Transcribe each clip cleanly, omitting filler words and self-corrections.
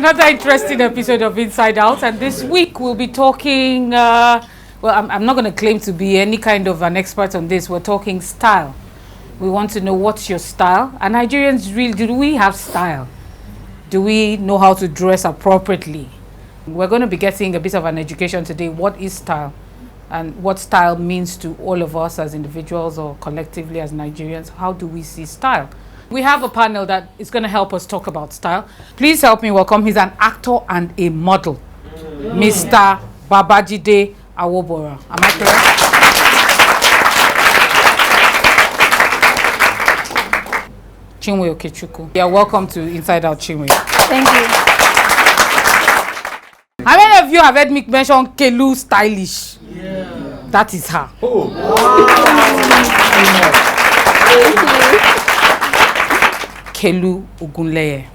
another interesting episode of Inside Out, and this week we'll be talking, well, I'm not going to claim to be any kind of an expert on this. We're talking style. We want to know what's your style, and Nigerians really, do we have style? Do we know how to dress appropriately? We're going to be getting a bit of an education today. What is style? And what style means to all of us as individuals or collectively as Nigerians. How do we see style? We have a panel that is going to help us talk about style. Please help me welcome. He's an actor and a model, Mr. Babajide Awobora. Am I correct? Chinwe Okechukwu. Yeah, welcome to Inside Out, Chinwe. Thank you. How many of you have heard me mention Kelu Stylish? Yeah. That is her. Oh. Kelu Ogunleye.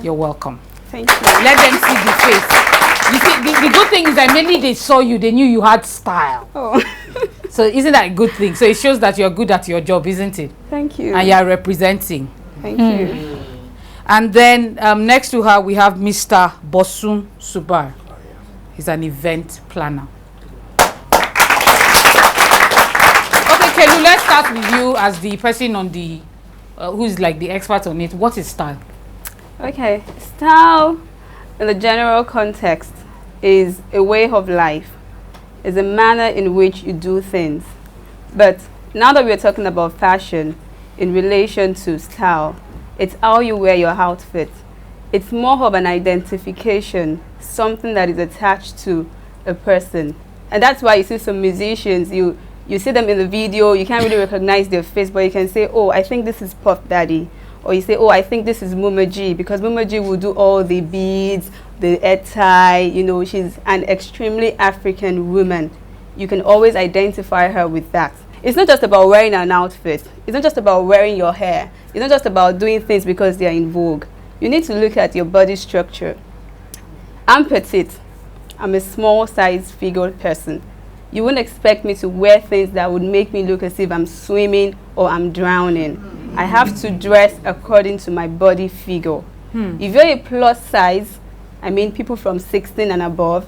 You're welcome. Thank you. Let them see the face. You see, the good thing is that mainly they saw you, they knew you had style. Oh. So isn't that a good thing? So it shows that you're good at your job, isn't it? Thank you. And you're representing. Thank you. And then next to her, we have Mr. Bosun Subar. He's an event planner. Okay, Kelu, let's start with you as the person on the, who's like the expert on it. What is style? Okay, style in the general context is a way of life. It's a manner in which you do things. But now that we're talking about fashion in relation to style, it's how you wear your outfit. It's more of an identification, something that is attached to a person. And that's why you see some musicians, you see them in the video, you can't really recognize their face, but you can say, oh, I think this is Puff Daddy. Or you say, oh, I think this is Muma G, because Muma G will do all the beads, the head tie, you know, she's an extremely African woman. You can always identify her with that. It's not just about wearing an outfit. It's not just about wearing your hair. It's not just about doing things because they are in vogue. You need to look at your body structure. I'm petite. I'm a small size figured person. You wouldn't expect me to wear things that would make me look as if I'm swimming or I'm drowning. I have to dress according to my body figure. If you're a plus size, I mean people from 16 and above,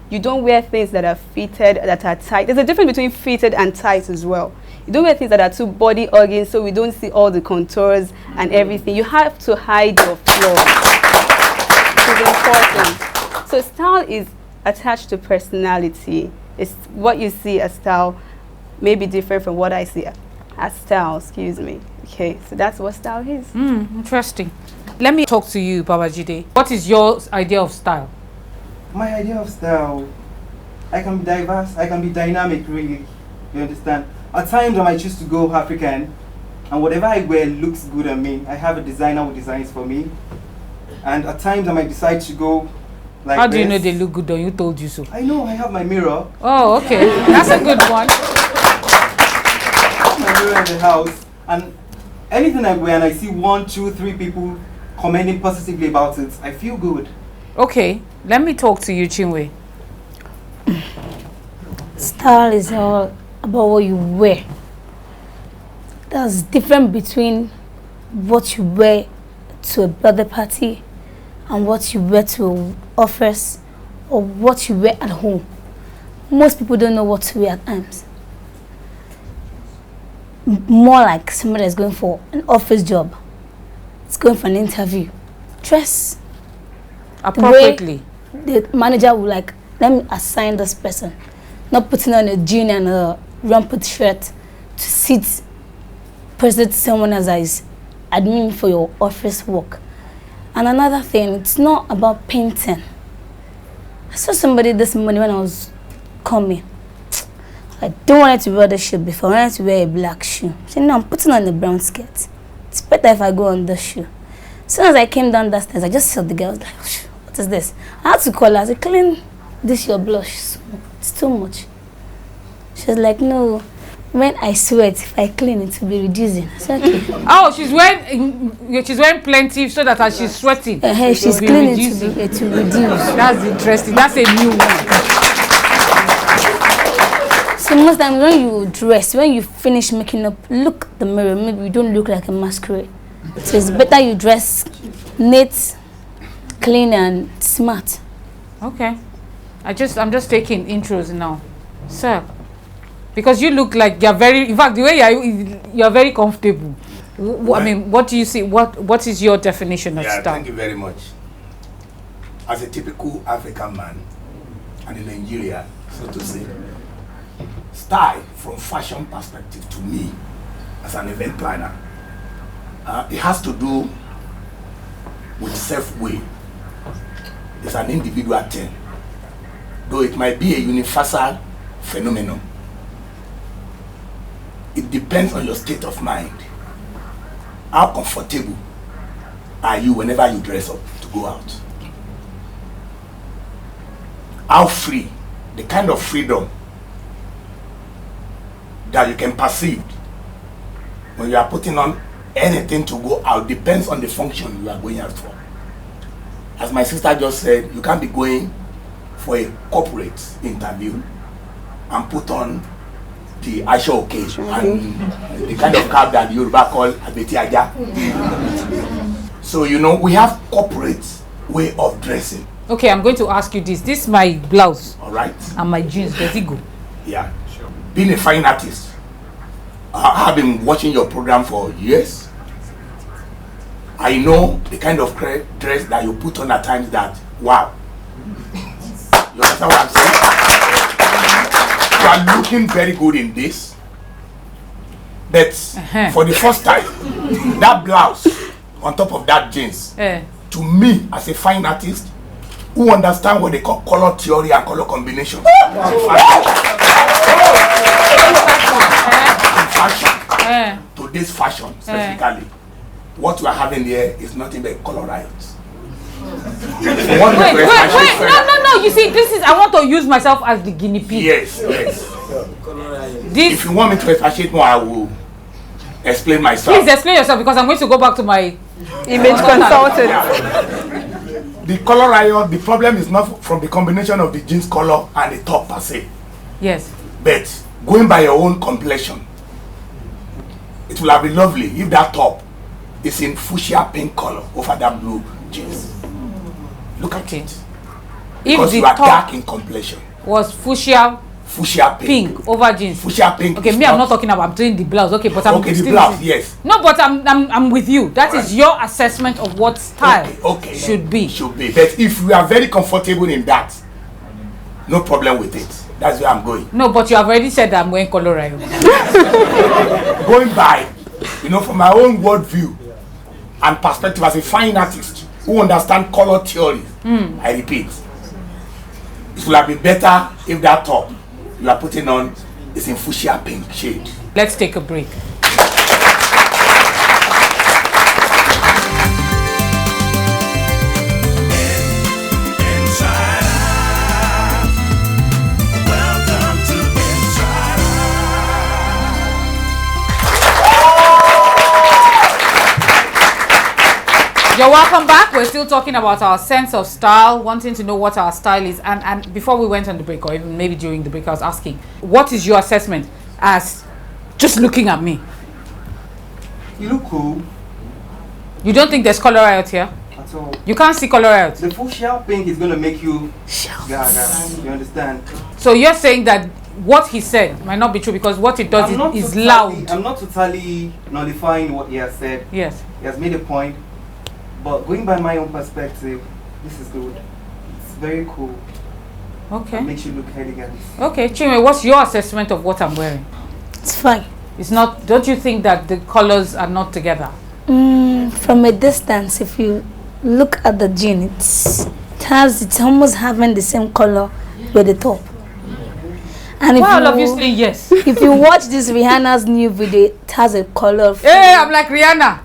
you don't wear things that are fitted, that are tight. There's a difference between fitted and tight as well. You don't wear things that are too body hugging so we don't see all the contours and everything. You have to hide your flaws. It is important. So style is attached to personality. It's what you see as style may be different from what I see as style, excuse me. Okay, so that's what style is. Interesting. Let me talk to you, Babajide. What is your idea of style? My idea of style, I can be diverse, I can be dynamic, really. You understand? At times I might choose to go African, and whatever I wear looks good on me. I have a designer who designs for me. And at times I might decide to go like How do you this. know they look good on you? Told you so? I know, I have my mirror. Oh, okay. That's a good one. My mirror in the house. And anything I wear and I see 1, 2, 3 people commenting positively about it, I feel good. Okay, let me talk to you, Chinwe. Style is all about what you wear. There's difference between what you wear to a birthday party and what you wear to office or what you wear at home. Most people don't know what to wear at times. More like somebody that's going for an office job. It's going for an interview. Dress Appropriately. the manager will like, let me assign this person. Not putting on a jean and a rumped shirt to sit present someone as is admin for your office work. And another thing, it's not about painting. I saw somebody this morning when I was coming. I don't want to wear the shoe before. I wanted to wear a black shoe. She said, no, I'm putting on a brown skirt. It's better if I go on the shoe. As soon as I came down the stairs, I just saw the girl. I was like, what is this? I had to call her. I said, clean this your blush. It's too much. She was like, no, when I sweat, if I clean it will be reducing. I said, okay. Oh, she's wearing plenty so that as she's sweating, she's cleaning it to reduce. That's interesting. That's a new one. So most times when you dress, when you finish making up, look at the mirror. Maybe you don't look like a masquerade. So it's better you dress neat, clean and smart. Okay. I'm just taking intros now. Sir, because you look like you're very, in fact, the way you're very comfortable. I mean, what do you see? What is your definition of style? Thank you very much. As a typical African man, and in Nigeria, so to say, style from fashion perspective to me, as an event planner, it has to do with self-will. It's an individual thing, though it might be a universal phenomenon. It depends on your state of mind. How comfortable are you whenever you dress up to go out? How free, the kind of freedom that you can perceive when you are putting on anything to go out depends on the function you are going out for. As my sister just said, you can't be going for a corporate interview and put on the Aisha occasion and the kind of cap that the Yoruba call Abeti Aja. So, you know, we have corporate way of dressing. Okay, I'm going to ask you this. This is my blouse. All right. And my jeans. Does it go? Yeah. Sure. Being a fine artist, I have been watching your program for years. I know the kind of dress that you put on at times that, wow. You understand what I'm saying? You are looking very good in this. But for the first time, that blouse on top of that jeans, to me as a fine artist who understand what they call color theory and color combination, today's fashion specifically, what we are having here is nothing but color riots. Wait, no. You see, this is, I want to use myself as the guinea pig. Yes. If you want me to expatiate more, I will explain myself. Please explain yourself, because I'm going to go back to my image consultant. The color riot, the problem is not from the combination of the jeans color and the top per se. Yes. But going by your own complexion, it will have been lovely if that top is in fuchsia pink color over that blue jeans. Look at it. Because you are dark in complexion. Was fuchsia pink over jeans. Fuchsia pink. Okay, me, I'm not talking about, I'm doing the blouse. Okay, but I'm okay, the blouse, yes. No, but I'm with you. That is your assessment of what style should be. Should be. But if you are very comfortable in that, no problem with it. That's where I'm going. No, but you have already said that I'm wearing color riot. Going by, you know, from my own worldview and perspective as a fine artist who understand color theory, I repeat, it would have been better if that top you are putting on is in fuchsia pink shade. Let's take a break. You're welcome back. We're still talking about our sense of style, wanting to know what our style is. And before we went on the break, or even maybe during the break, I was asking, what is your assessment as just looking at me? You look cool. You don't think there's color riot here? At all. You can't see color riot. The fuchsia pink is going to make you gaga. You understand? So you're saying that what he said might not be true because what it does is loud. I'm not totally nullifying what he has said. Yes. He has made a point. But going by my own perspective, this is good. It's very cool. Okay. It makes you look elegant. Okay, Chinwe, what's your assessment of what I'm wearing? It's fine. It's not, don't you think that the colors are not together? From a distance, if you look at the jean, it's almost having the same color with the top. And if well, obviously, yes. If you watch this Rihanna's new video, it has a color. Hey, I'm like Rihanna.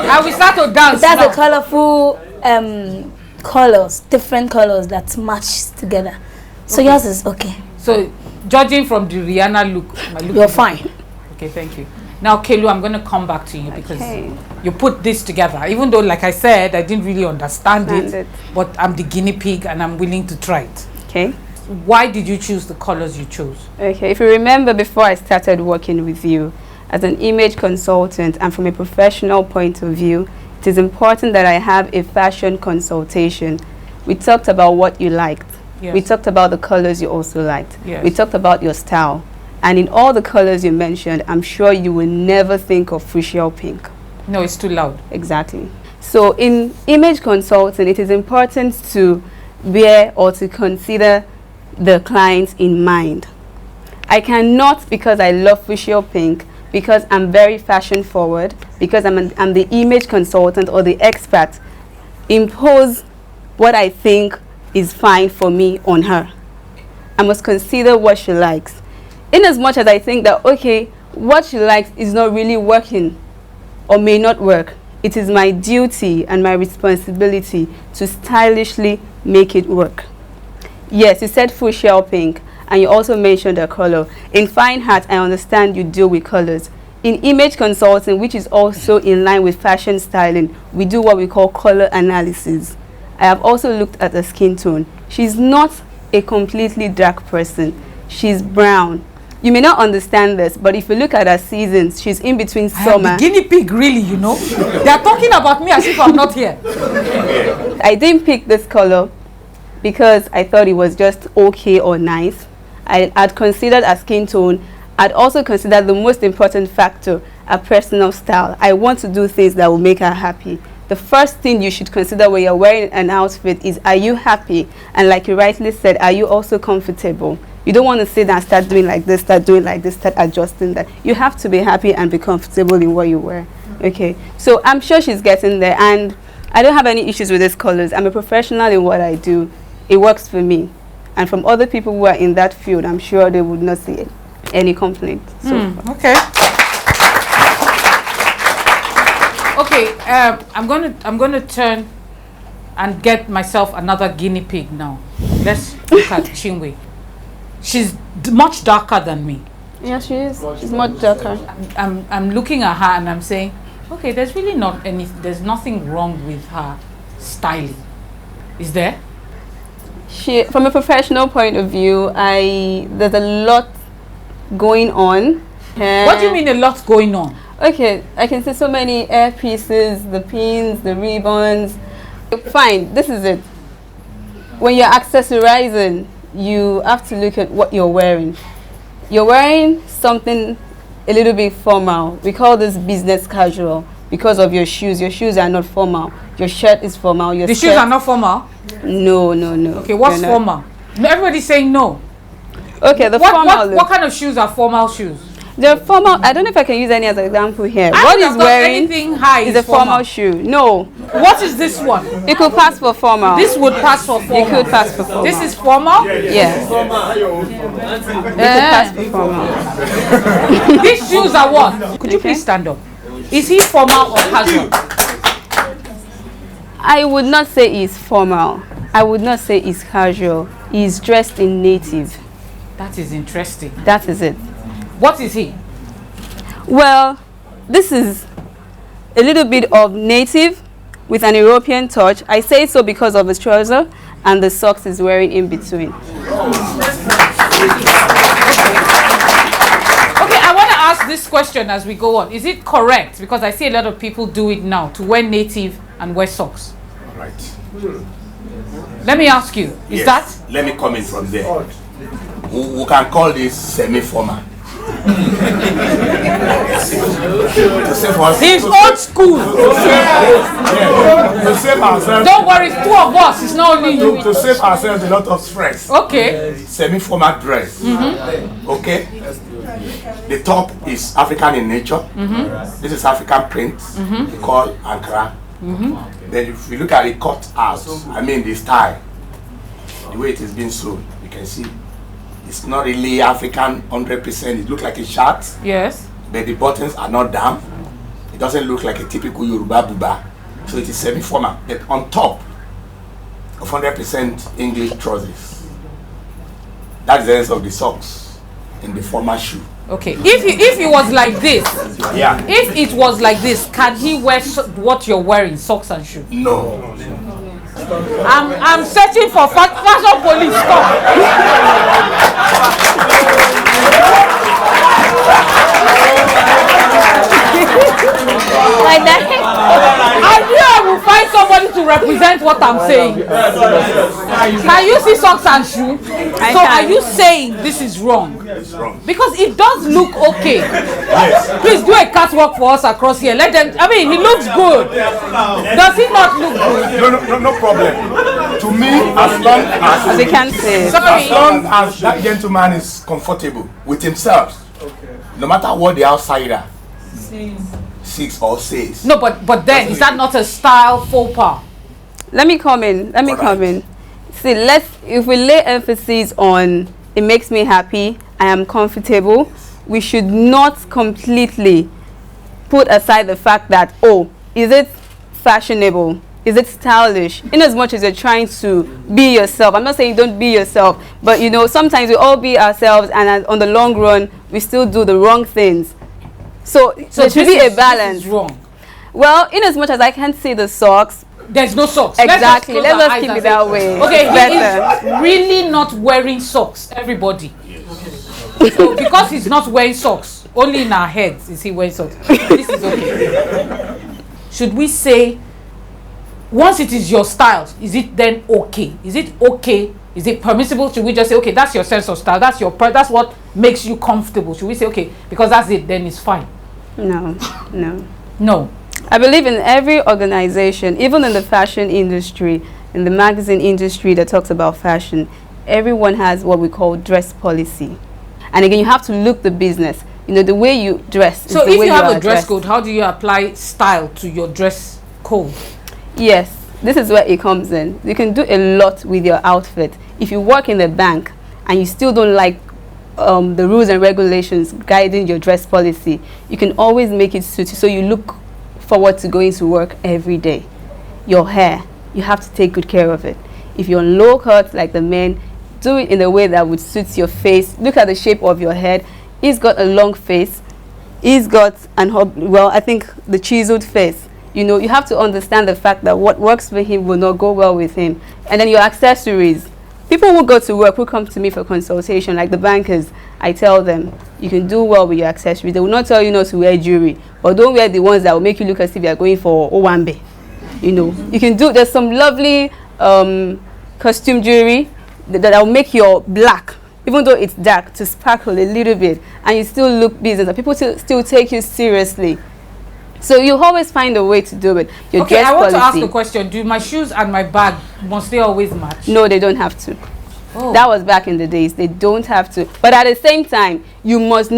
I will start to dance. That's a colorful colors, different colors that match together. So yours is okay. So, judging from the Rihanna look, you're fine. Okay, thank you. Now, Kelu, I'm going to come back to you because you put this together. Even though, like I said, I didn't really understand it, but I'm the guinea pig and I'm willing to try it. Okay. Why did you choose the colors you chose? Okay, if you remember before I started working with you as an image consultant and from a professional point of view, it is important that I have a fashion consultation. We talked about what you liked. Yes. We talked about the colors you also liked. Yes. We talked about your style. And in all the colors you mentioned, I'm sure you will never think of fuchsia pink. No, it's too loud. Exactly. So in image consulting, it is important to bear or to consider the client in mind. I cannot, because I love fuchsia pink, because I'm very fashion forward, because I'm the image consultant or the expert, impose what I think is fine for me on her. I must consider what she likes. In as much as I think that, okay, what she likes is not really working or may not work, it is my duty and my responsibility to stylishly make it work. Yes, you said fuchsia pink, and you also mentioned a color. In fine art, I understand you deal with colors. In image consulting, which is also in line with fashion styling, we do what we call color analysis. I have also looked at her skin tone. She's not a completely dark person. She's brown. You may not understand this, but if you look at her seasons, she's in between summer. I am the guinea pig, really, you know. They are talking about me as if I'm not here. I didn't pick this color because I thought it was just okay or nice. I'd considered her skin tone. I'd also considered the most important factor, her personal style. I want to do things that will make her happy. The first thing you should consider when you're wearing an outfit is, are you happy? And like you rightly said, are you also comfortable? You don't want to sit and start doing like this, start doing like this, start adjusting that. You have to be happy and be comfortable in what you wear. Okay, so I'm sure she's getting there, and I don't have any issues with these colors. I'm a professional in what I do. It works for me. And from other people who are in that field, I'm sure they would not see any complaint. So okay. Okay, I'm gonna turn and get myself another guinea pig now. Let's look at Chinwe. She's much darker than me. yeah, she is. She's much darker. I'm looking at her and I'm saying, okay, there's really there's nothing wrong with her styling. Is there? From a professional point of view, there's a lot going on. What do you mean a lot going on? Okay, I can see so many ear pieces, the pins, the ribbons. Fine, this is it. When you're accessorizing, you have to look at what you're wearing. You're wearing something a little bit formal. We call this business casual because of your shoes. Your shoes are not formal. Your shirt is formal. The shoes are not formal? No. Okay, what's formal? No, everybody's saying no. Okay, what kind of shoes are formal shoes? The formal, I don't know if I can use any as an example here. I What would is have thought wearing anything high is is a formal shoe. No, What is this one? it could pass for formal. This would pass for formal. It could pass for formal. This is formal? Yes. It could pass for formal. These shoes are what? Could you please stand up? Is he formal or casual? I would not say he's formal. I would not say he's casual. He's dressed in native. That is interesting. That is it. What is he? Well, this is a little bit of native with an European touch. I say so because of his trouser and the socks he's wearing in between. Okay, I want to ask this question as we go on. Is it correct, because I see a lot of people do it now, to wear native and wear socks? All right. Let me ask you, is Yes, that? let me come in from there. We can call this semi-formal. To save us. He's old school. To save ourselves. Don't worry, two of us. It's not only you. To save ourselves a lot of stress. Okay. Semi-formal dress. Okay. The top is African in nature. This is African print. We call Ankara. Then if you look at the cut out, I mean the style, the way it is being sewn, you can see it's not really African 100%. It looks like a shirt, Yes. but the buttons are not down. It doesn't look like a typical Yoruba buba. So it is semi-formal. But on top of 100% English trousers. That's the essence of the socks in the formal shoe. Okay. If he was like this, Yeah. if it was like this, can he wear what you're wearing, socks and shoes? No. I'm searching for fashion police. Like that? I knew represent what I'm saying. Can you see socks and shoe? I So can. are you saying this is wrong? It's wrong. Because it does look okay. Yes. Please do a catwalk for us across here. Let them. I mean, he looks good. Does he not look good? No problem. To me, as long As you can see. Sorry. as long as that gentleman is Comfortable with himself. No matter what the outsider sees or says. No, but then is that not a style faux pas? Let me come in. Let me Alright. come in. See, if we lay emphasis on it makes me happy, I am comfortable, we should not completely put aside the fact that, oh, is it fashionable? Is it stylish? In as much as you're trying to be yourself. I'm not saying don't be yourself, but you know, sometimes we all be ourselves, and on the long run, we still do the wrong things. So there should be a balance. This is wrong. Well, in as much as I can't see the socks, There's no socks. exactly. Let's Let's just just keep close it our eyes that way. Okay, he Better. is really not wearing socks, everybody. So because he's not wearing socks, only in our heads is he wearing socks. This is okay. Should we say, once it is your style, is it then okay? Is it okay? Is it permissible? Should we just say, okay, that's your sense of style, that's that's what makes you comfortable? Should we say, okay, because that's it, then it's fine? No, no. No. I believe in every organization, even in the fashion industry, in the magazine industry that talks about fashion, everyone has what we call dress policy. And again, you have to look the business. You know, the way you dress is So the if way you have are a dress dressed. code, how do you apply style to your dress code? Yes, this is where it comes in. You can do a lot with your outfit. If you work in the bank and you still don't like the rules and regulations guiding your dress policy, you can always make it suit you so you look forward to going to work every day. Your hair, you have to take good care of it. If you're on low cut like the men, do it in a way that would suit your face. Look at the shape of your head. He's got a long face. He's got I think the chiseled face. You know, you have to understand the fact that what works for him will not go well with him. And then your accessories. People who go to work, who come to me for consultation, like the bankers, I tell them, you can do well with your accessories. They will not tell you not to wear jewelry, but don't wear the ones that will make you look as if you are going for Owambe. You know, you can do, there's some lovely costume jewelry that will make your black, even though it's dark, to sparkle a little bit, and you still look business, and people still take you seriously. So you always find a way to do it. Your Okay, dress I want to ask policy. a question. Do my shoes and my bag, must they always match? No, they don't have to. Oh. That was back in the days. They don't have to. But at the same time, you must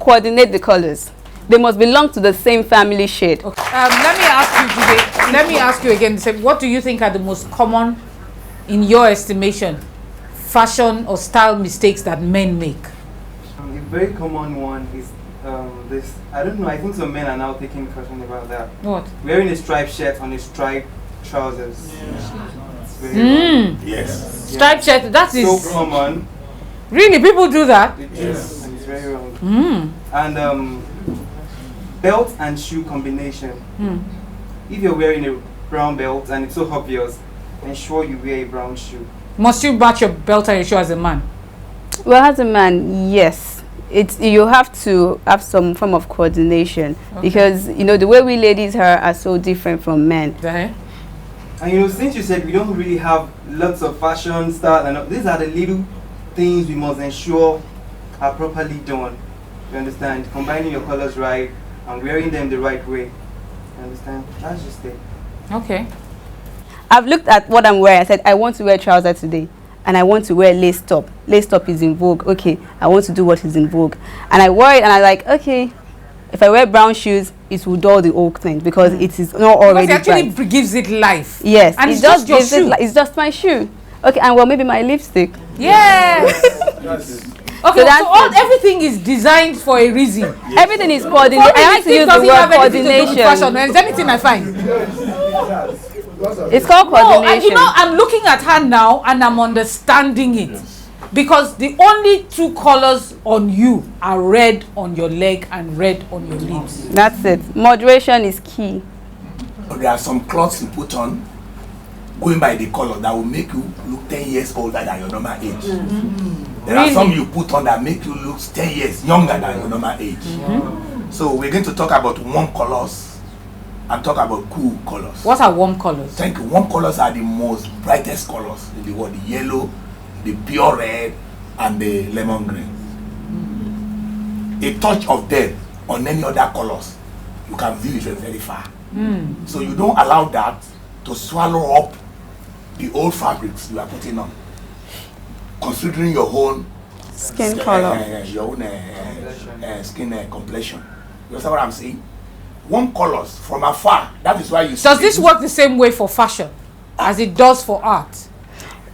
coordinate the colors. They must belong to the same family shade. Okay. Let me ask you today. Let me ask you again. Say, what do you think are the most common, in your estimation, fashion or style mistakes that men make? A very common one is this. I don't know. I think some men are now taking caution about that. What? Wearing a striped shirt on a striped trousers. It's very wrong. Yes. Striped shirt. That is So common. really, people do that. It is, and it's very wrong. And belt and shoe combination. If you're wearing a brown belt and it's so obvious, ensure you wear a brown shoe. Must you match your belt and your shoe as a man? Well, as a man, yes. You have to have some form of coordination, because you know the way we ladies are so different from men. Uh-huh. And you know, since you said we don't really have lots of fashion style, and these are the little things we must ensure are properly done. You understand? Combining your colors right and wearing them the right way. You understand? That's just it. Okay. I've looked at what I'm wearing. I said I want to wear trousers today, and I want to wear lace top. Lace top is in vogue. Okay, I want to do what is in vogue, and I wore it, and I like, okay, if I wear brown shoes, it will dull the old thing because it is not already Because it actually bright. gives it life. Yes, And it it's just just your gives it shoe. it's just my shoe. Okay, and well, maybe my lipstick. Yes. Okay, that's so all it. everything is designed for a reason. Everything is coordinated. I like to use the doesn't word have anything to do with coordination. fashion. There's anything I find. It's called No, and coordination. you know, I'm looking at her now and I'm understanding it. Because the only two colors on you are red on your leg and red on your lips. That's it. Moderation is key. There are some clothes you put on, going by the color, that will make you look 10 years older than your normal age. There are Really? some you put on that make you look 10 years younger than your normal age. So we're going to talk about warm colors and talk about cool colors. What are warm colors? Thank you. Warm colors are the most brightest colors in the world. The yellow, the pure red, and the lemon green. A touch of them on any other colors, you can view it from very far. So you don't allow that to swallow up the old fabrics you are putting on. Considering your own Skin color. Your own skin complexion. You understand what I'm saying? Warm colors from afar. That is why you see. Does this work the same way for fashion as it does for art?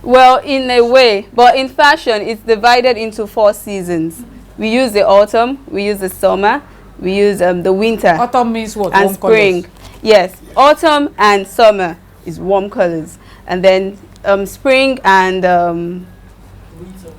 Well, in a way, but in fashion, it's divided into 4 seasons. We use the autumn, we use the summer, we use the winter. Autumn means what? And warm spring. colors. Yes, autumn and summer is warm colors, and then spring and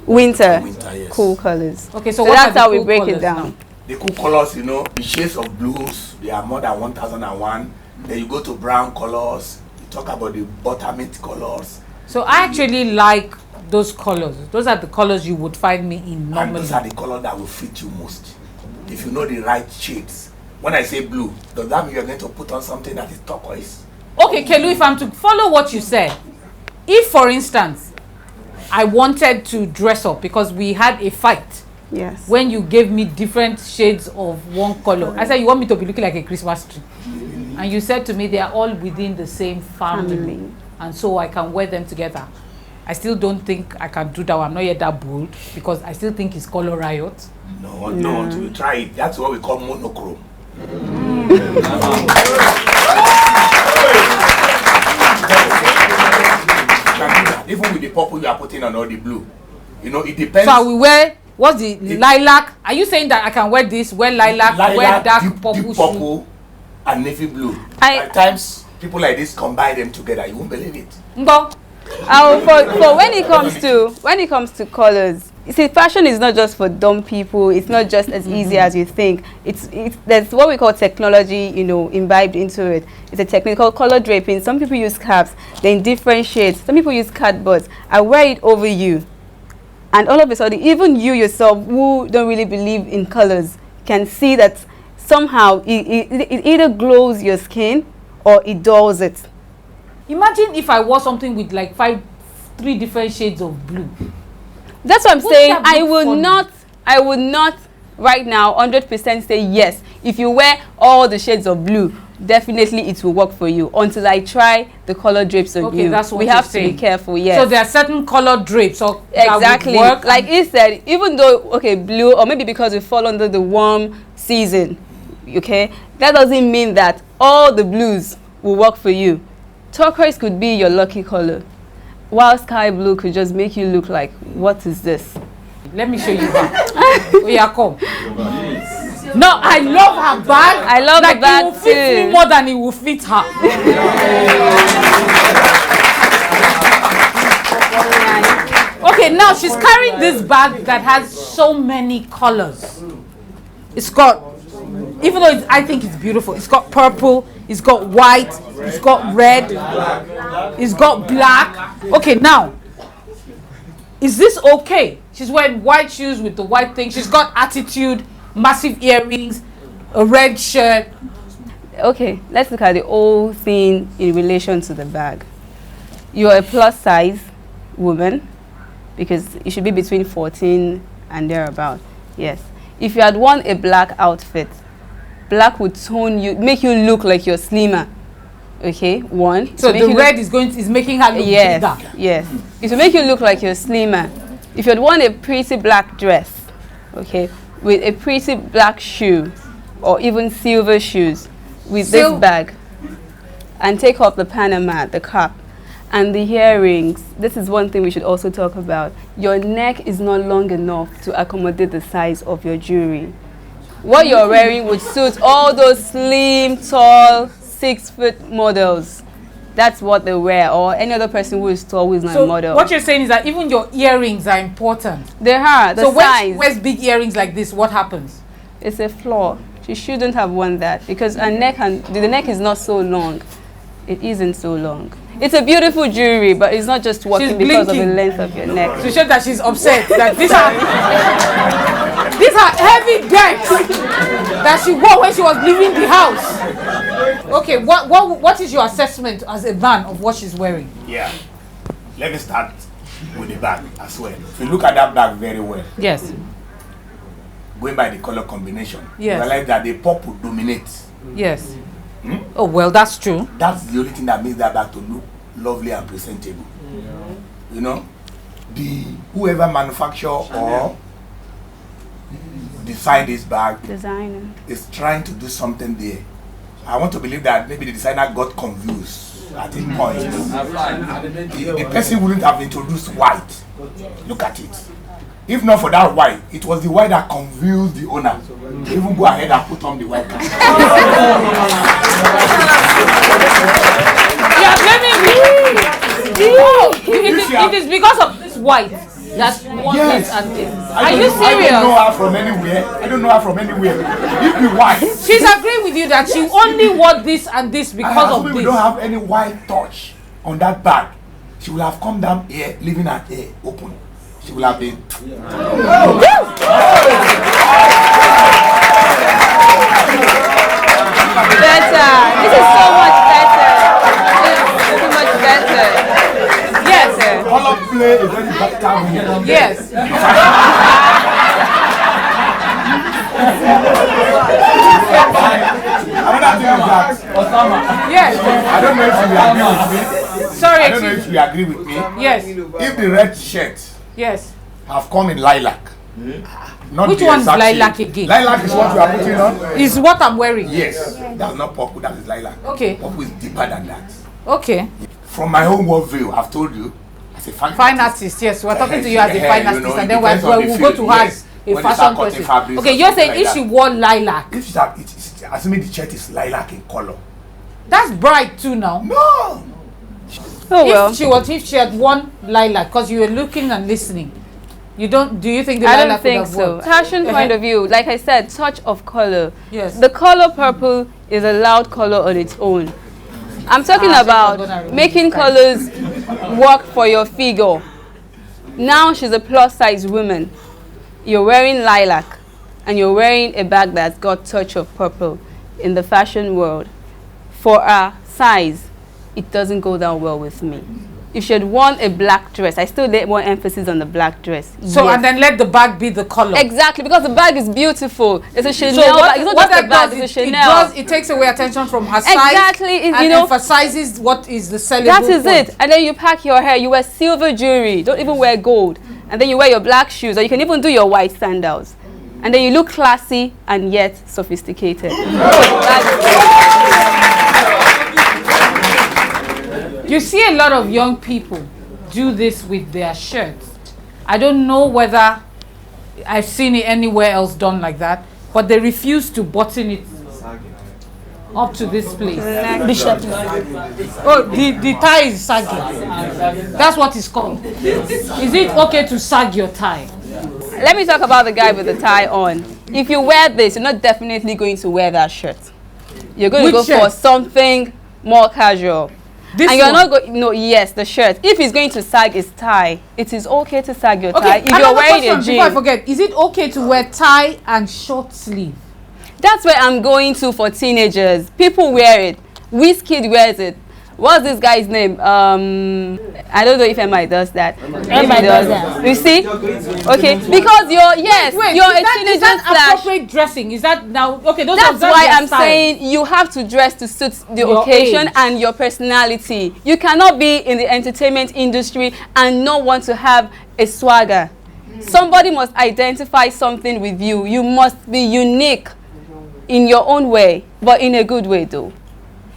winter, yes. cool colors. Okay, so, So what that's are the how we cool break it colors down. now? The cool colors, you know, the shades of blues, they are more than 1001. Then you go to brown colors, you talk about the buttermint colors. So I actually like those colors. Those are the colors you would find me in And normally. those are the colors that will fit you most. If you know the right shades. When I say blue, does that mean you're going to put on something that is turquoise? Okay, Kelu, if I'm to follow what you said, if for instance, I wanted to dress up because we had a fight Yes. when you gave me different shades of one color. I said, you want me to be looking like a Christmas tree. And you said to me, they are all within the same family. And so I can wear them together. I still don't think I can do that. I'm not yet that bold because I still think it's color riot. No, until you try it. That's what we call monochrome. Even with the purple you are putting on or the blue. You know, it depends. So I will wear, what's the lilac? Are you saying that I can wear this, wear lilac, wear dark deep purple shoe? purple and navy blue. At times, people like this combine them together. You won't believe it. Ngo. For when it comes to colors, you see, fashion is not just for dumb people. It's not just as easy as you think. There's what we call technology, you know, imbibed into it. It's a technical color draping. Some people use caps. They're in different shades. Some people use cardboards. I wear it over you, and all of a sudden, even you yourself, who don't really believe in colors, can see that somehow it either glows your skin or it dulls it. Imagine if I wore something with like 3 different shades of blue. That's what I'm Wouldn't saying. that be funny? I would not right now 100% say yes. If you wear all the shades of blue, definitely it will work for you until I try the color drapes on you. Okay, that's what we you're have to saying. be careful, yes. So there are certain color drapes that Exactly. would work. Like he said, even though, okay, blue, or maybe because we fall under the warm season, okay, that doesn't mean that all the blues will work for you. Turquoise could be your lucky color, while sky blue could just make you look like, what is this? Let me show you back. Oh yeah, come. No, I love her bag. I love like the bag it will fit too. me more than it will fit her. Okay, now she's carrying this bag that has so many colors. It's got, even though I think it's beautiful, it's got purple, it's got white, it's got red, it's got black. Okay, now, is this okay? She's wearing white shoes with the white thing. She's got attitude, massive earrings, a red shirt. Okay, let's look at the whole thing in relation to the bag. You're a plus size woman because it should be between 14 and thereabout. Yes. If you had worn a black outfit, black would tone you, make you look like you're slimmer. Okay, one. So the red is making her look bigger. Yes. It will make you look like you're slimmer. If you had worn a pretty black dress, okay, with a pretty black shoe, or even silver shoes, with this bag, and take off the Panama, the cap, and the earrings. This is one thing we should also talk about. Your neck is not long enough to accommodate the size of your jewelry. What you're wearing would suit all those slim, tall, 6-foot models. That's what they wear, or any other person who is tall, who is not a model. What you're saying is that even your earrings are important. They are. The so when size. she wears big earrings like this, what happens? It's a flaw. She shouldn't have worn that because her neck and the neck is not so long. It isn't so long. It's a beautiful jewelry, but it's not just working because of the length of your neck. She showed that she's upset that these are heavy debts that she wore when she was leaving the house. Okay, what is your assessment as a man of what she's wearing? Yeah. Let me start with the bag as well. If you look at that bag very well, Yes. going by the color combination, Yes. you realize that the purple dominates. Yes. Oh, well, that's true. That's the only thing that makes that bag to look lovely and presentable. You know, whoever manufacture or design this bag Designer. is trying to do something there. I want to believe that maybe the designer got confused at a point. The person wouldn't have introduced white. Look at it. If not for that white, it was the white that confused the owner to even go ahead and put on the white cap. You are blaming me. Oh, it is because of this white that one Yes. this and this. I Are don't you know- I don't know serious? her from anywhere. I don't know her from anywhere. If the white, She's agreeing with you that she only wore this and this because of we this. don't have any white touch on that bag. She will have come down here, leaving her hair open. She will have been. Better. This is so much better. This is so much better. Yes. Color play is very better. Yes. Another thing is that Yes. I don't know if you agree with me. Sorry. I don't know if you agree with me. Yes. If the red shirt Yes. have come in lilac, not Which the one is exact lilac shade. again? Lilac is what you are putting on. Is what I'm wearing. Yes, that's not purple. That is lilac. Okay. Purple is deeper than that. Okay. From my own worldview, I've told you, as a Fine artist. Yes, we're talking to you as a Yeah, fine you artist, know, and it then depends on the we'll go to field, her yes. as a When you fashion start cutting person. fabrics Okay, and you're something saying like if that. she wore lilac, If she's assuming the shirt is lilac in color. that's bright too now. No. Oh well. If she had worn lilac, because you were looking and listening, do you think the I lilac don't would think have so. worked? Fashion point of view, like I said, touch of color. Yes. The color purple is a loud color on its own. I'm talking Ah, so you're gonna about remove making this guy. colors work for your figure. Now she's a plus size woman. You're wearing lilac and you're wearing a bag that's got touch of purple in the fashion world. For a size, it doesn't go down well with me. If she had worn a black dress, I still lay more emphasis on the black dress. So Yes. and then let the bag be the color. Exactly, because the bag is beautiful. It's a Chanel So bag. It's not what just a that bag, does, it's a it Chanel. it takes away attention from her size. Exactly, and you know, emphasizes what is the sellable that is point. it. And then you pack your hair, you wear silver jewelry, don't even wear gold. And then you wear your black shoes, or you can even do your white sandals. And then you look classy and yet sophisticated. You see a lot of young people do this with their shirts. I don't know whether I've seen it anywhere else done like that, but they refuse to button it up to this place. Bishop. Oh, the tie is sagging. That's what it's called. Is it okay to sag your tie? Let me talk about the guy with the tie on. If you wear this, you're not definitely going to wear that shirt. You're going Which to go shirt? for something more casual. This And you're one? not going, no, yes, the shirt. If he's going to sag his tie, it is okay to sag your tie. Okay, If you're another wearing question a before I jean, forget. Is it okay to wear tie and short sleeve? that's where I'm going to for teenagers. People wear it. Wizkid wears it. What's this guy's name? I don't know if MI does that. MI does that. You see? Okay, because you're, yes, Wait, you're is a that teenager slash. appropriate dressing? Is that now okay? Those That's are why their I'm style. saying you have to dress to suit the Your occasion age. and your personality. You cannot be in the entertainment industry and not want to have a swagger. Somebody must identify something with you. You must be unique in your own way, but in a good way though.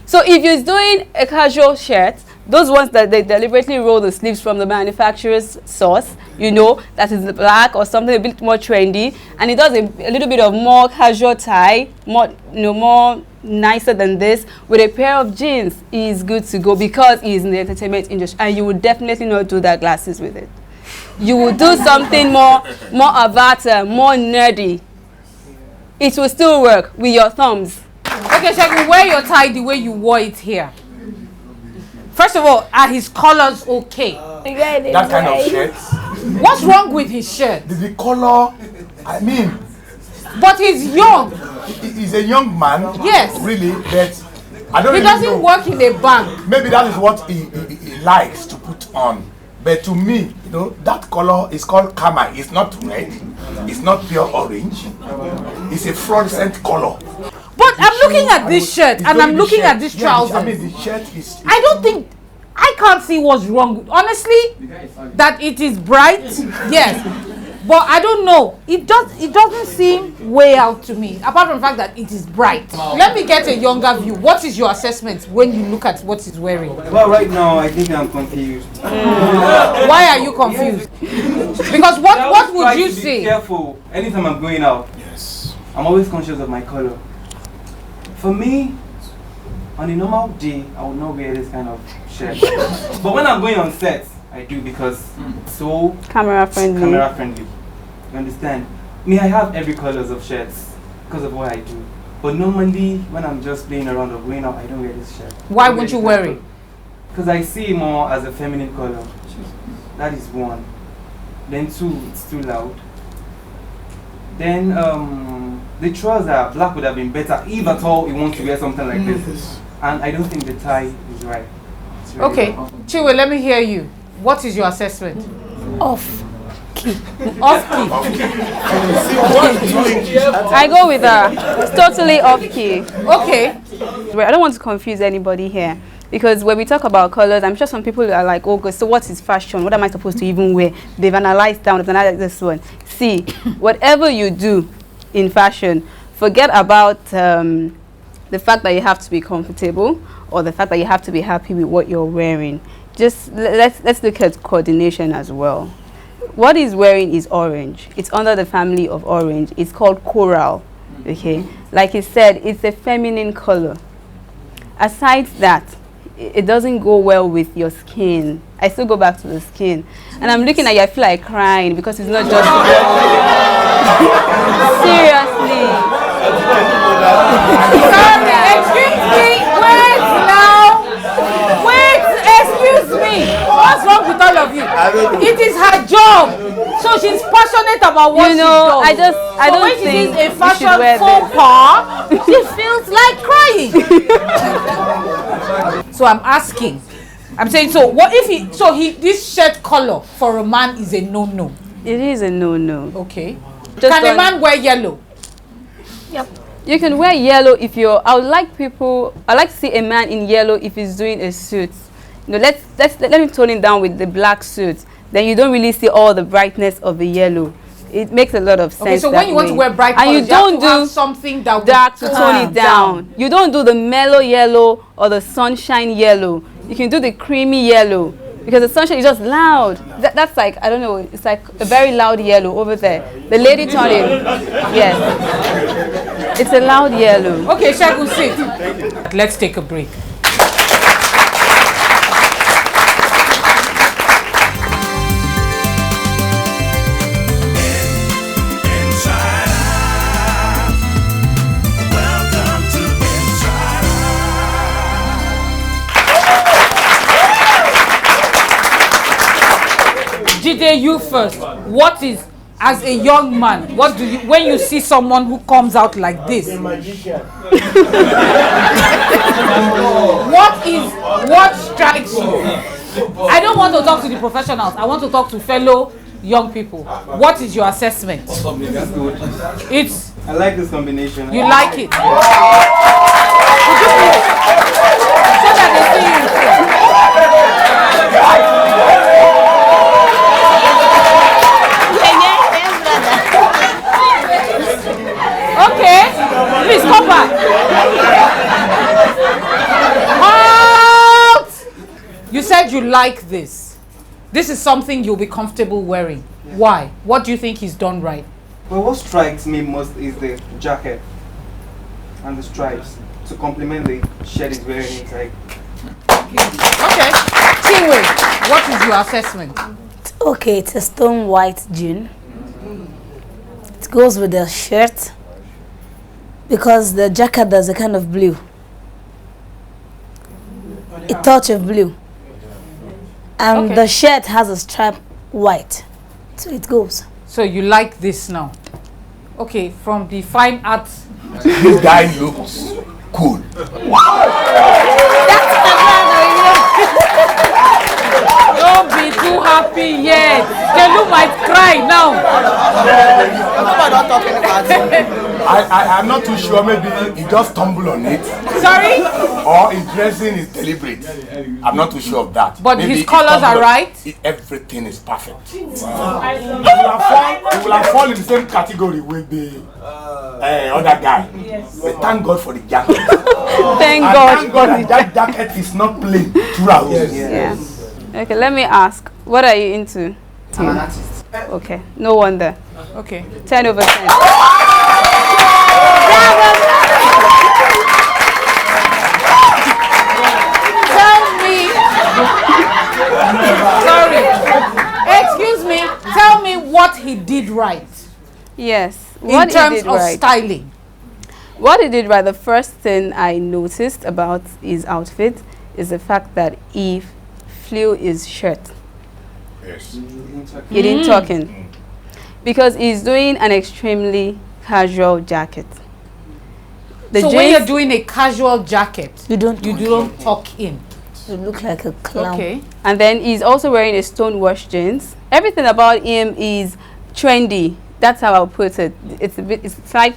So if you're doing a casual shirt, those ones that they deliberately roll the sleeves from the manufacturer's source, you know, that is black or something a bit more trendy, and it does a little bit of more casual tie, more, you know, more nicer than this, with a pair of jeans, is good to go because he's in the entertainment industry, and you would definitely not do that glasses with it. You will do something more avatar, more nerdy. It will still work with your thumbs. Okay, Shegun, wear your tie the way you wore it here. First of all, are his colors okay? That kind of shirt. What's wrong with his shirt? The color, I mean, But he's young. he's a young man. Yes. Really, but I don't He really doesn't know. work in a bank. Maybe that is what he likes to put on. But to me, you know, that color is called Kama. It's not red. It's not pure orange. It's a fluorescent color. But I'm looking at this shirt It's and only I'm the looking shirt. at this Yeah, trousers. I mean, the shirt is. I don't think, I can't see what's wrong. Honestly, that it is bright, yes. But I don't know. It doesn't seem way out to me. Apart from the fact that it is bright. Let me get a younger view. What is your assessment when you look at what he's wearing? Well, right now, I think I'm confused. Why are you confused? Because what would you Be say? careful. Anytime I'm going out, Yes. I'm always conscious of my color. For me, on a normal day, I would not wear this kind of shirt. But when I'm going on set, I do because it's so Camera friendly. camera friendly. You understand? Me, I have every colors of shirts because of what I do. But normally, when I'm just playing around or going out, I don't wear this shirt. Why won't you wear it? Because I see it more as a feminine color. That is one. Then two, it's too loud. Then the trouser, black would have been better if at all you want to wear something like this. And I don't think the tie is right. It's really Okay, wrong. Chiwe, let me hear you. What is your assessment? Off. Off key. I go with it's totally off key. Okay. I don't want to confuse anybody here. Because when we talk about colors, I'm sure some people are like, oh, good, so what is fashion? What am I supposed to even wear? They've analyzed down, they've analyzed this one. See, whatever you do in fashion, forget about the fact that you have to be comfortable or the fact that you have to be happy with what you're wearing. Just let's look at coordination as well. What he's wearing is orange. It's under the family of orange. It's called coral. Okay, like he said, it's a feminine color. Aside that, it doesn't go well with your skin. I still go back to the skin, and I'm looking at you. I feel like crying because it's not just seriously. Sorry, excuse me. Wait now. Wait, excuse me. What's wrong with all of you? It is her job. So she's passionate about what You know, she does. I So don't when she think sees a you should fashion wear faux this. pas, she feels like crying. So I'm asking. I'm saying, so what if this shirt color for a man is a no-no? It is a no-no. Okay. Just Can a don't- man wear yellow? Yep. You can wear yellow if you're. I like to see a man in yellow if he's doing a suit. You know, let me tone it down with the black suit. Then you don't really see all the brightness of the yellow. It makes a lot of sense. Okay, so that when you want to way. wear bright and colors, you don't have to have do something that will dark to tone calm it down. You don't do the mellow yellow or the sunshine yellow. You can do the creamy yellow because the sunshine is just loud. That's like, I don't know, it's like a very loud yellow over there. The lady turning, yes, it's a loud yellow. Okay, Shegun, sit. Let's take a break. Jide, you first. What is, as a young man, what do you, when you see someone who comes out like this? What strikes you? I don't want to talk to the professionals. I want to talk to fellow young people. What is your assessment? That's good. It's, I like this combination. you like it. Would you please, so that they see you. Okay, please come back. Halt! You said you like this. This is something you'll be comfortable wearing. Why? What do you think he's done right? Well, what strikes me most is the jacket and the stripes to complement the shirt he's wearing inside. Okay. Chinwe, what is your assessment? Okay, it's a stone white jean. It goes with the shirt because the jacket does a kind of blue. A touch of blue. And Okay. the shirt has a stripe white. So it goes. So you like this now? Okay, from the fine arts. This guy looks cool. happy yet. Kelu might cry now. I'm not too sure. Maybe he just stumbled on it, Sorry? or his dressing is deliberate. I'm not too sure of that. But Maybe his he colors stumbled are on- right? Everything is perfect. He will have fallen in the same category with the other guy. But thank God for the jacket. Thank And God. thank God that jacket is not plain throughout. Yeah. Okay, let me ask. What are you into? I'm an artist. Okay, no wonder. Okay. 10 over 10. Tell me. Sorry. Excuse me. Tell me what he did right Yes. in What he terms did of right. styling. What he did right, the first thing I noticed about his outfit is the fact that he flew his shirt. Yes. He didn't tuck in. Because he's doing an extremely casual jacket. The So when jeans- you're doing a casual jacket, You don't. you don't tuck in. You look like a clown. Okay. And then he's also wearing a stonewash jeans. Everything about him is trendy. That's how I'll put it. It's like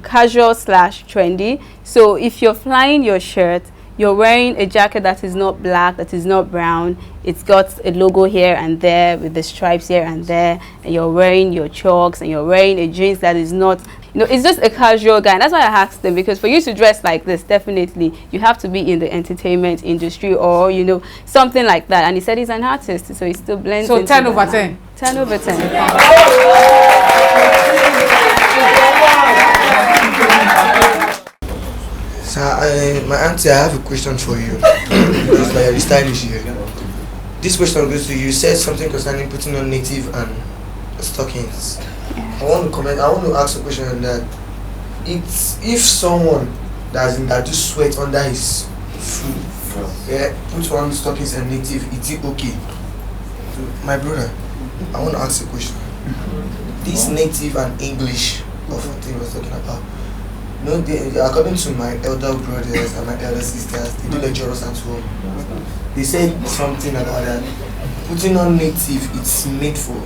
casual / trendy. So if you're flying your shirt, you're wearing a jacket that is not black, that is not brown. It's got a logo here and there with the stripes here and there. And you're wearing your chalks and you're wearing a jeans that is not, it's just a casual guy. And that's why I asked them, because for you to dress like this, definitely you have to be in the entertainment industry or, something like that. And he said he's an artist, so he still blends So into 10 that over line. 10. 10 over 10. So, my auntie, I have a question for you. Because my stylist here. This question goes to you. You said something concerning putting on native and stockings. I want to comment. I want to ask a question on that. It's if someone that do sweat under his foot, put on stockings and native, is it okay? So, my brother, I want to ask a question. This native and English of what they was talking about. No, according to my elder brothers and my elder sisters, they do lecture us at home. They said something about that. Putting on native, it's made for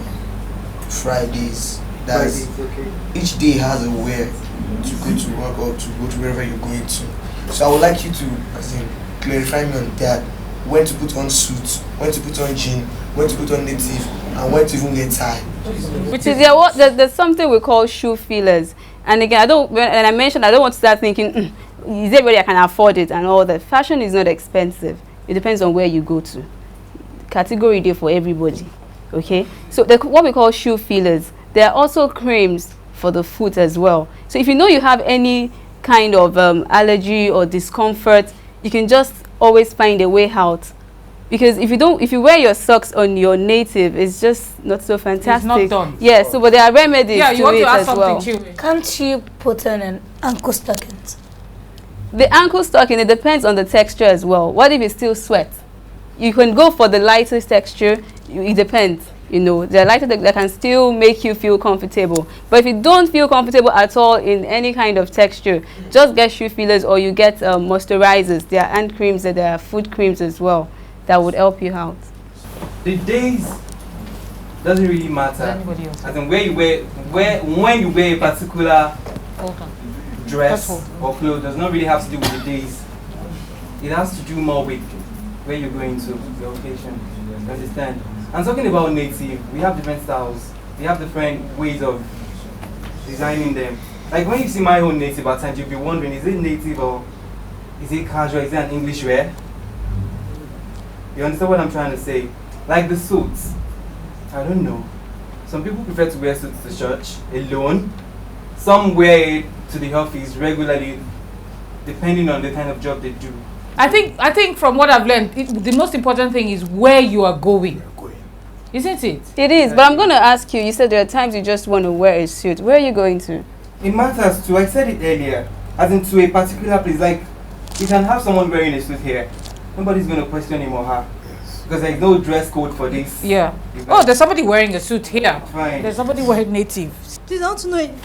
Fridays. That's each day has a wear to go to work or to go to wherever you're going to. So I would like you to, clarify me on that. When to put on suits, when to put on jean, when to put on native, and when to even get tie. Which is there's something we call shoe fillers. And again, I mentioned I don't want to start thinking, is everybody I can afford it and all that. Fashion is not expensive. It depends on where you go to. Category day for everybody. Okay? So what we call shoe fillers, there are also creams for the foot as well. So if you know you have any kind of allergy or discomfort, you can just always find a way out. Because if you wear your socks on your native, it's just not so fantastic. It's not done. Yes, so but there are remedies Yeah, you to want it to ask as something, well. Chiwe? Can't you put on an ankle stockings? The ankle stocking, it depends on the texture as well. What if it's still sweat? You can go for the lightest texture. It depends. The lighter that can still make you feel comfortable. But if you don't feel comfortable at all in any kind of texture, just get shoe fillers or you get moisturizers. There are hand creams, there are foot creams as well that would help you out. The days doesn't really matter. Anybody else? As in when you wear a particular Hold on. dress That's or clothes does not really have to do with the days. It has to do more with where you're going to, the occasion. You understand? And talking about native, we have different styles. We have different ways of designing them. Like when you see my own native at times, you'll be wondering, is it native or is it casual? Is it an English wear? You understand what I'm trying to say? Like the suits. I don't know. Some people prefer to wear suits to church alone. Some wear it to the office regularly, depending on the kind of job they do. I think from what I've learned, the most important thing is where you are going. Isn't it? It is, but I'm going to ask you, you said there are times you just want to wear a suit. Where are you going to? It matters too. I said it earlier. As in to a particular place. Like, you can have someone wearing a suit here. Nobody's going to question him or her. Because there's no dress code for this. Yeah. event. Oh, there's somebody wearing a suit here. Fine. There's somebody wearing native. Please, I want to know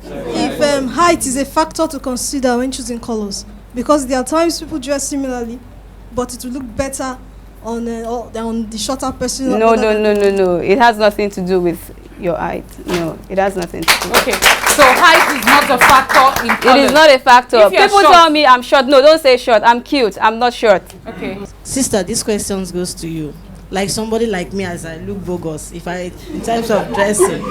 if height is a factor to consider when choosing colors. Because there are times people dress similarly, but it will look better on the shorter person? No. It has nothing to do with your height. No, it has nothing to do. Okay, so height is not a factor in color. It is not a factor. If you're People short- tell me I'm short. No, don't say short. I'm cute. I'm not short. Okay. Sister, this question goes to you. Like somebody like me, as I look bogus, in terms of dressing,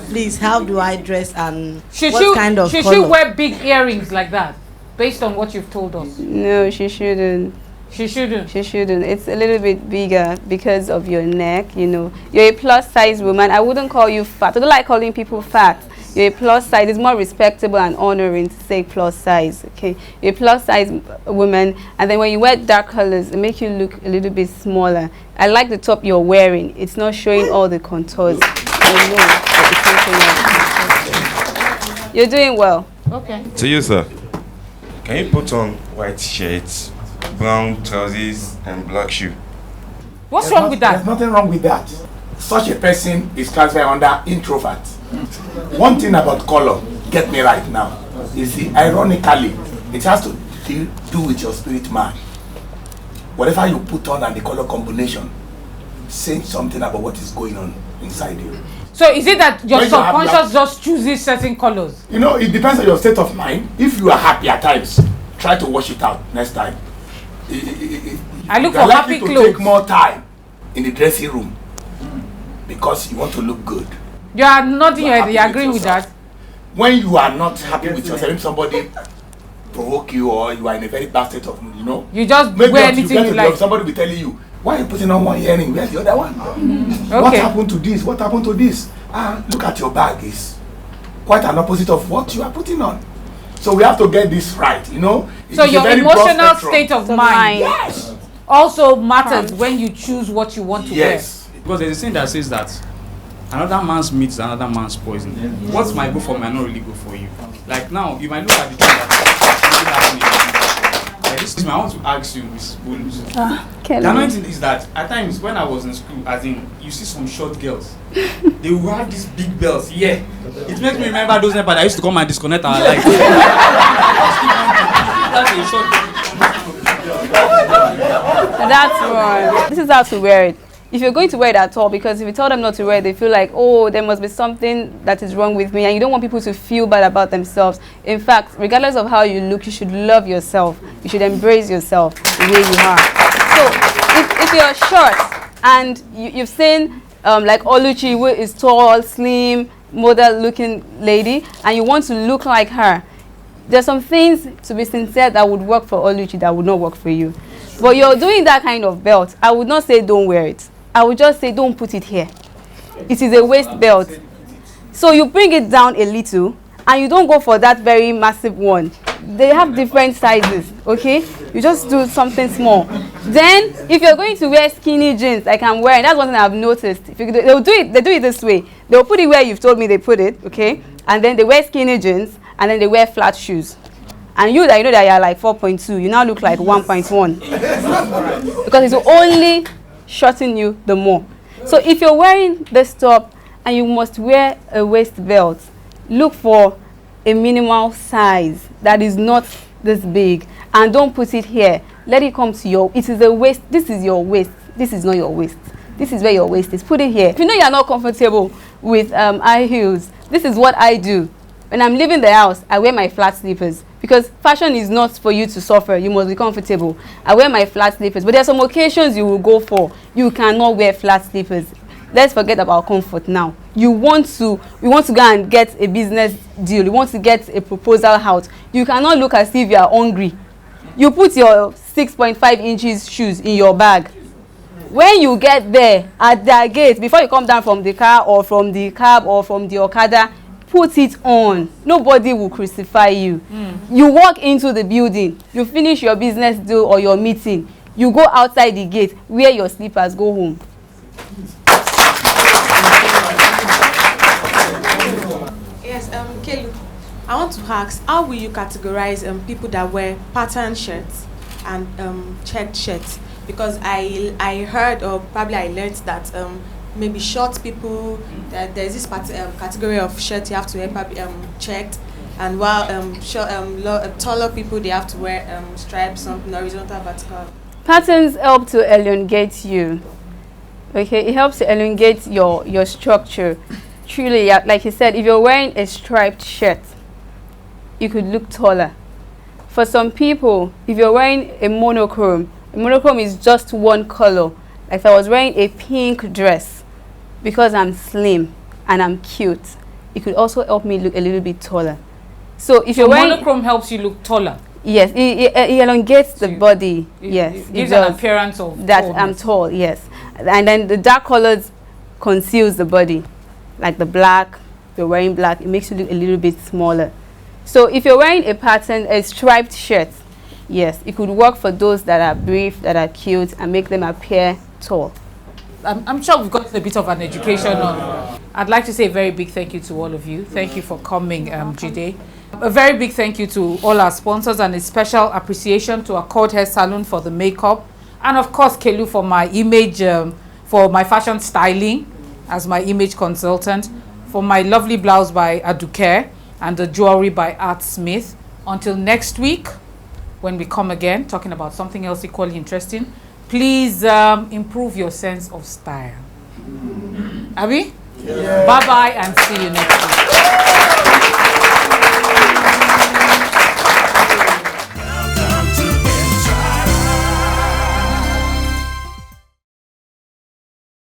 please, how do I dress and what kind of should color? she wear big earrings like that, based on what you've told us? No, she shouldn't. She shouldn't. She shouldn't. It's a little bit bigger because of your neck, you know. You're a plus size woman. I wouldn't call you fat. I don't like calling people fat. You're a plus size. It's more respectable and honoring to say plus size, okay? You're a plus size woman, and then when you wear dark colors, it makes you look a little bit smaller. I like the top you're wearing. It's not showing all the contours. I know that it's something else. You're doing well. Okay. To you, sir. Can you put on white shirts, brown trousers, and black shoe? What's wrong with that? There's nothing wrong with that. Such a person is classified under introvert. One thing about color, get me right now, you see, ironically, it has to do with your spirit man. Whatever you put on and the color combination, saying something about what is going on inside you. So is it that your When you're happy, subconscious just chooses certain colors? You know, it depends on your state of mind. If you are happy at times, try to wash it out next time. I look You're for likely happy to clothes. take more time in the dressing room because you want to look good. You are nodding your head. You Happy agree with yourself. that? When you are not happy with yourself, if somebody provoke you or you are in a very bad state of, you know, You just maybe wear until anything get you to the job, like. somebody will tell you, why are you putting on one earring? Where's the other one? What Okay. happened to this? What happened to this? Look at your bag. Is quite an opposite of what you are putting on. So we have to get this right, you know. So It's a your very broad emotional spectrum. state of The mind mind. Yes. also matters when you choose what you want to Yes. Because there's a saying that says that another man's meat is another man's poison. What might go for me might not really go for you. Like now, you might look at the thing that like this, I want to ask you, Miss Bulus. The annoying thing is that at times when I was in school, as in you see some short girls, they will have these big belts. Yeah, it makes me remember those nepa that used to come and disconnect our lights. That's a short. That's wrong. This is how to wear it. If you're going to wear it at all, because if you tell them not to wear it, they feel like, oh, there must be something that is wrong with me, and you don't want people to feel bad about themselves. In fact, regardless of how you look, you should love yourself. You should embrace yourself the way you are. So, if you're short and you've seen like Oluchi, who is tall, slim, model-looking lady, and you want to look like her, there's some things, to be sincere, that would work for Oluchi that would not work for you. But you're doing that kind of belt, I would not say don't wear it. I would just say don't put it here. It is a waist belt. So you bring it down a little and you don't go for that very massive one. They have different sizes, okay? You just do something small. Then if you're going to wear skinny jeans like I'm wearing, that's one thing I've noticed. If you, they do it this way. They'll put it where you've told me they put it, okay? And then they wear skinny jeans and then they wear flat shoes. And you that you know that you're like 4.2, you now look like 1.1. Because it will only shorten you the more. So if you're wearing this top and you must wear a waist belt, look for a minimal size that is not this big, and don't put it here. Let it come to your, it is a waist, this is your waist, this is not your waist. This is where your waist is. Put it here. If you know you're not comfortable with high heels, this is what I do. When I'm leaving the house, I wear my flat slippers. Because fashion is not for you to suffer. You must be comfortable. I wear my flat slippers. But there are some occasions you will go for. You cannot wear flat slippers. Let's forget about comfort now. We want to go and get a business deal. You want to get a proposal out. You cannot look as if you are hungry. You put your 6.5 inches shoes in your bag. When you get there at the gate, before you come down from the car or from the cab or from the Okada, put it on. Nobody will crucify you. You walk into the building, you finish your business deal or your meeting, you go outside the gate, wear your slippers, go home. Yes, Kelly, I want to ask, how will you categorize people that wear patterned shirts and checked shirts? Because I heard, or probably I learned that maybe short people, that there's this category of shirt you have to wear checked, and while taller people, they have to wear stripes, something horizontal, vertical. Patterns help to elongate you. Okay, it helps to elongate your structure. Truly, like you said, if you're wearing a striped shirt, you could look taller. For some people, if you're wearing a monochrome is just one color. Like if I was wearing a pink dress, because I'm slim and I'm cute, it could also help me look a little bit taller. So if you're wearing monochrome helps you look taller. Yes, it elongates the body. Yes, it gives an appearance of that tallness. I'm tall. Yes, and then the dark colors conceals the body, like the black. If you're wearing black, it makes you look a little bit smaller. So if you're wearing a striped shirt, yes, it could work for those that are brief, that are cute, and make them appear tall. I'm sure we've got a bit of an education on. I'd like to say a very big thank you to all of you. Thank you for coming, Jide. A very big thank you to all our sponsors, and a special appreciation to Accord Hair Salon for the makeup, and of course Kelu for my image, for my fashion styling as my image consultant, for my lovely blouse by Aduke, and the jewelry by Art Smith. Until next week, when we come again talking about something else equally interesting, please improve your sense of style. Abi? Yeah. Bye-bye and see you next week.